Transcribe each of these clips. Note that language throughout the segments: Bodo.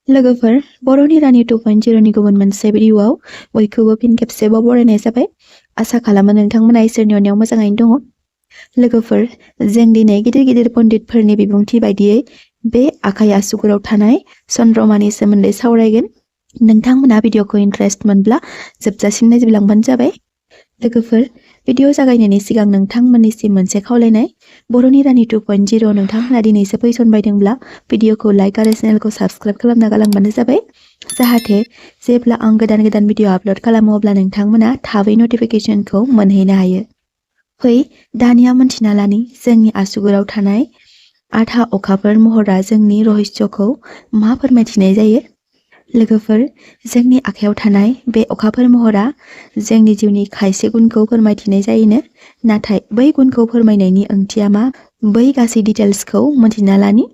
लोगोफोर बर'नि रानि 2.0 गुबुन मोनसे भिडिअआव बयखौबो फिन खेबसेबाव बरायनाय जाबाय। आसा खालामो नोंथांमोना इसोरनि अननायाव मोजाङैनो दङ। लोगोफोर जों दिनै गिदिर गिदिर पण्डितफोरनि बिबुंथि बायदियै बे आखाइ आसुगुराव थानाय चन्द्रमानि सोमोन्दै सावरायगोन। नोंथांमोना भिडिअखौ इन्टारेस्ट मोनब्ला जोबजासिम नायज्लांबानो जाबाय। लोगोफोर भिडिअ जागायनायनि सिगां नोंथांमोननिसिम मोनसे खावलायनाय, बर'नि रानि 2.0 नोंथांमोना दिनैसो फैसनबायदोंब्ला भिडिअखौ लाइक आरो चेनेलखौ साबस्क्राइब खालामना गालांबानो जाबाय, जाहाथे जेब्ला आं गोदान गोदान भिडिअ आपल'ड खालामो अब्ला नोंथांमोना थाबै नटिफिकेसनखौ मोनहैनो हायो। फै दानिया मोनथिना लानि जोंनि आसुगुराव थानाय आधा अखाफोर महरा जोंनि रहस्यखौ मा फोरमायथिनाय जायो। लोगोफोर जोंनि आखायाव थानाय बे अखाफोर महरा जोंनि जिउनि खायसे गुनखौ फोरमायथिनाय जायोनो, नाथाय बै गुनखौ फोरमायनायनि ओंथिया मा, बै गासै डिटेल्सखौ मोनथिना लानि।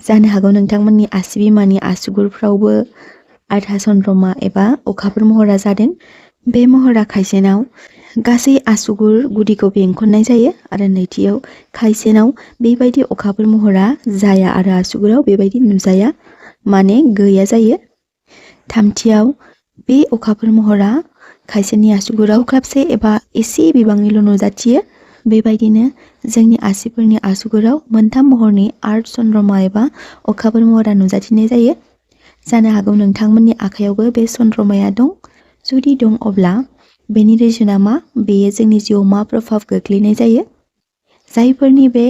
जानो हागौ नोंथांमोननि आसि बिमानि आसुगुरफ्रावबो आधा चन्द्रमा एबा अखाफोर महरा जादों। बे महरा खायसेनाव गासै आसुगुर गुदिखौ बेंखननाय जायो आरो नैथियाव खायसेनाव बेबायदि अखाफोर महरा जाया आरो आसुगुराव बेबायदि नुजाया, माने गैया जायो। थामथियाव बे अखाफोर महरा खायसेनि आसुगुराव क्लाबसे एबा एसे बिबांनिल' नुजाथियो। बेबायदिनो जोंनि आसिफोरनि आसुगुराव मोनथाम महरनि आर्ध चन्द्रमा एबा अखाफोर महरा नुजाथिनाय जायो। जानो हागौ नोंथांमोननि आखायावबो बे चन्द्रमाया दं। जुदि दं अब्ला बेनि रिजोना मा, बेयो जोंनि जिउआव मा प्रभाब गोग्लैनाय जायो। जायफोरनि बे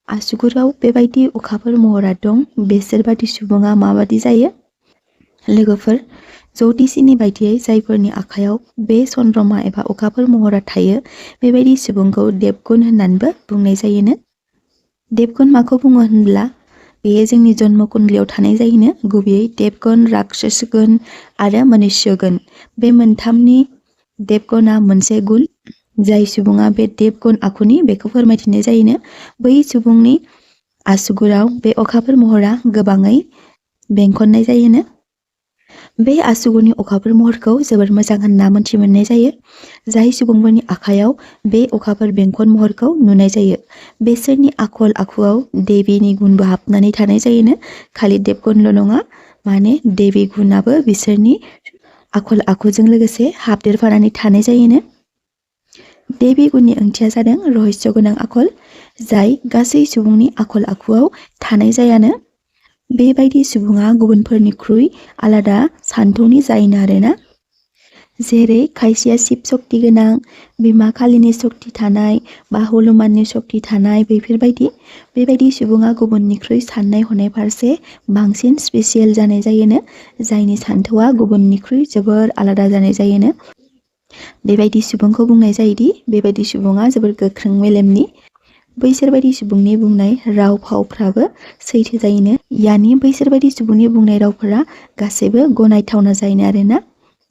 आसुगुराव बेबायदि अखाफोर महरा दं बेसोरबादि सुबुङा माबादि जायो। लोगोफोर ज्योतिषीनि बायदियै जायफोरनि आखायाव बे चन्द्रमा एबा अखाफोर महरा थायो बेबायदि सुबुंखौ देबगुन होननानैबो बुंनाय जायोनो। देबगुन माखौ बुङो होनब्ला बेयो जोंनि जन्म कुण्डलियाव थानाय जायोनो। गुबैयै देबगुन, राक्षस गुन आरो मनुष्य गुन, बे मोनथामनि देबगुना मोनसे गुन। जाय सुबुङा बे देबगुन आखुनि बेखौ फोरमायथिनाय जायोनो। बै सुबुंनि आसुगुराव बे अखाफोर महरा गोबाङै बेंखननाय जायोनो। बे आसुगुरनि अखाफोर महरखौ जोबोर मोजां होनना मोनथि मोननाय जायो। जाय सुबुंफोरनि आखायाव बे अखाफोर बेंखन महरखौ नुनाय जायो बेसोरनि आखल आखुआव देबिनि गुनबो हाबनानै थानाय जायोनो। खालि देबगुनल' नङा, माने देबि गुनाबो बिसोरनि आखल आखुजों लोगोसे हाबदेरफानानै थानाय जायोनो। देबि गुननि ओंथिया जादों रहस्य गोनां आखल, जाय गासै सुबुंनि आखल आखुआव थानाय जायानो। बेबायदि सुबुङा गुबुनफोरनिख्रुइ आलादा सानथौनि जायोनो आरोना। जेरै खायसेया शिब सक्ति गोनां, बिमा कालिनि सक्ति थानाय बा हनुमाननि सक्ति थानाय, बेबायदि सुबुङा गुबुननिख्रुइ साननाय हनाय फारसे बांसिन स्पेसियेल जानाय जायोनो। जायनि सानथौआ गुबुननिख्रुइ जोबोर आलादा जानाय जायोनो। बेबायदि सुबुंखौ बुंनाय जायोदि बेबायदि सुबुङा जोबोर गोख्रों मेलेमनि। बैसोरबायदि सुबुंनि बुंनाय राव फावफ्राबो सैथो जायोनो। यानि बैसोरबायदि सुबुंनि बुंनाय रावफोरा गासैबो गनायथावना जायोनो आरोना।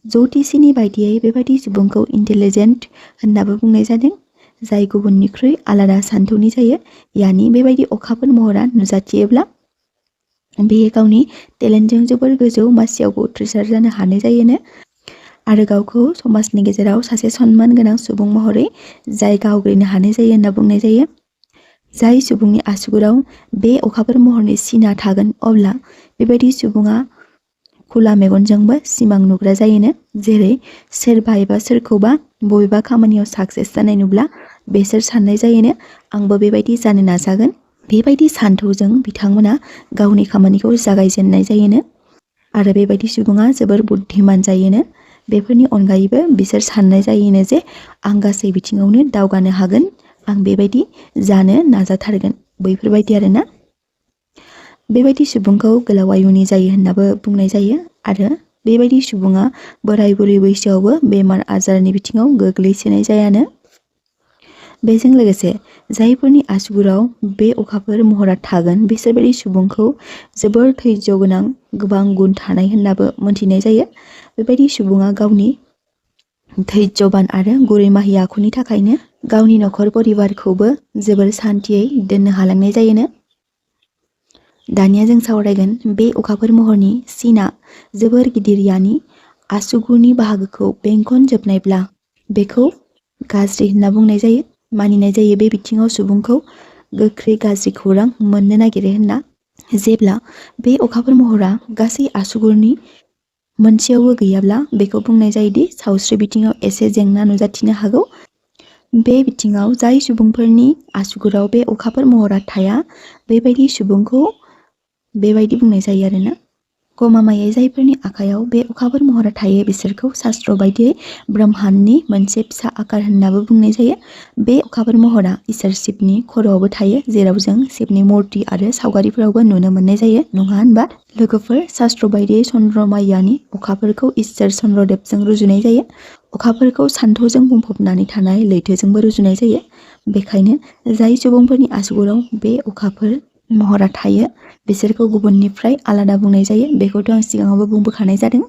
ज्योतिषीनि बायदियै बेबायदि सुबुंखौ इन्टेलिजेन्ट होननाबो बुंनाय जादों, जाय गुबुननिख्रुइ आलादा सानथौनि जायो। यानि बेबायदि अखाफोर महरा नुजाथियोब्ला बेयो गावनि टेलेन्टजों जोबोर गोजौ मासियावबो उथ्रिसार जानो हानाय जायोनो आरो गावखौ समाजनि गेजेराव सासे सनमान गोनां सुबुं महरै जायगा आवग्रिनो हानाय जायो होनना बुंनाय जायो। जाय सुबुंनि आसुगुराव बे अखाफोर महरनि सिना थागोन अब्ला बेबायदि सुबुङा खुला मेगनजोंबो सिमां नुग्रा जायोनो। जेरै सोरबा एबा सोरखौबा बबेबा खामानियाव साक्सेस जानाय नुब्ला बेसोर साननाय जायोनो, आंबो बेबायदि जानो नाजागोन। बेबायदि सानथौजों बिथांमोना गावनि खामानिखौ जागायजेननाय जायोनो आरो बेबायदि सुबुङा जोबोर बुद्धिमान जायोनो। बेफोरनि अनगायैबो बिसोर साननाय जायोनो जे आं गासै बिथिङावनो दावगानो हागोन, आं बेबायदि जानो नाजाथारगोन, बैफोरबायदि आरोना। बेबायदि सुबुंखौ गोलाव आयुनि जायो होननाबो बुंनाय जायो आरो बेबायदि सुबुङा बोराय बुरै बैसोआवबो बेमार आजारनि बिथिङाव गोग्लैसोनाय जायानो। बेजों लोगोसे जायफोरनि आसुगुराव बे अखाफोर महरा थागोन बिसोरबायदि सुबुंखौ जोबोर धैर्य गोनां, गोबां गुन थानाय होननाबो मोनथिनाय जायो। बेबायदि सुबुङा गावनि धैर्यबान आरो गुरै माहि आखुनि थाखायनो गावनि नखर परिबारखौबो जोबोर सान्थियै दोननो हालांनाय जायोनो। दानिया जों सावरायगोन बे अखाफोर महरनि सिना जोबोर गिदिर, यानि आसुगुरनि बाहागोखौ बेंखन जोबनायब्ला बेखौ गाज्रि होनना बुंनाय जायो। मानिनाय जायो। बे बिथिङाव सुबुंखौ गोख्रै गाज्रि खौरां मोननो नागिरो होनना। जेब्ला बे अखाफोर महरा गासै आसुगुरनि मोनसेयावबो गैयाब्ला बेखौ बुंनाय जायोदि सावस्रि बिथिङाव एसे जेंना नुजाथिनो हागौ। बे बिथिङाव जाय सुबुंफोरनि आसुगुराव बे अखाफोर महरा थाया बेबायदि सुबुंखौ बेबायदि बुंनाय जायो आरोना। गमामायै जायफोरनि आखायाव बे अखाफोर महरा थायो बिसोरखौ शास्त्र बायदियै ब्रह्माण्डनि मोनसे फिसा आकार होननाबो बुंनाय जायो। बे अखाफोर महरा इसोर शिबनि खर'आवबो थायो, जेराव जों शिबनि मुर्ति आरो सावगारिफोरावबो नुनो मोननाय जायो, नङा होनबा? लोगोफोर, शास्त्र बायदियै चन्द्रमायानि अखाफोरखौ इसोर चन्द्रदेबजों रुजुनाय जायो। अखाफोरखौ सान्थौजों बुंफबनानै थानाय लैथोजोंबो रुजुनाय जायो। बेखायनो जाय सुबुंफोरनि आसुगुराव बे अखाफोर महरा थायो बिसोरखौ गुबुननिफ्राय आलादा बुंनाय जायो। बेखौथ' आं सिगाङावबो बुंबोखानाय जादों।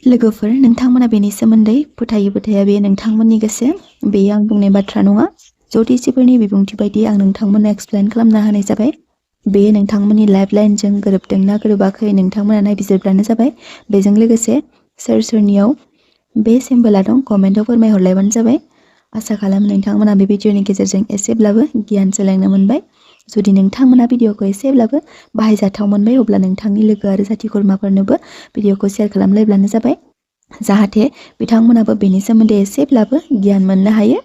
लोगोफोर, नोंथांमोना बेनि सोमोन्दै फोथायो फोथाया बे नोंथांमोननि गोसो। बेयो आं बुंनाय बाथ्रा नङा। ज्योतिषिफोरनि बिबुंथि बायदि आं नोंथांमोननो एक्सप्लेन खालामना होनाय जाबाय। बेयो नोंथांमोननि लाइफ लाइनजों गोरोबदोंना गोरोबाखै नोंथांमोना नायबिजिरब्लानो जाबाय। बेजों लोगोसे सोर सोरनियाव बे सिम्बोला दं कमेन्टआव फोरमायहरलायबानो जाबाय। आसा खालामो नोंथांमोना बे भिडिअनि गेजेरजों एसेब्लाबो गियान सोलोंनो मोनबाय। जुदि नोंथांमोना भिडिअखौ एसेब्लाबो बाहायजाथाव मोनबाय अब्ला नोंथांनि लोगो आरो जाथि खुरमाफोरनोबो भिडिअखौ शेयार खालामलायब्लानो जाबाय, जाहाथे बिथांमोनाबो बेनि सोमोन्दै एसेब्लाबो गियान मोननो हायो।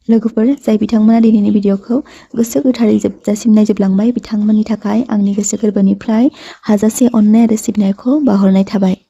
लोगोफोर, जाय बिथांमोना दिनैनि भिडिअखौ गोसो गोथारै जोबजासिम नायजोबलांबाय बिथांमोननि थाखाय आंनि गोसो गोरबोनिफ्राय हाजासे अननाय आरो सिबिनायखौ बावहरनाय थाबाय।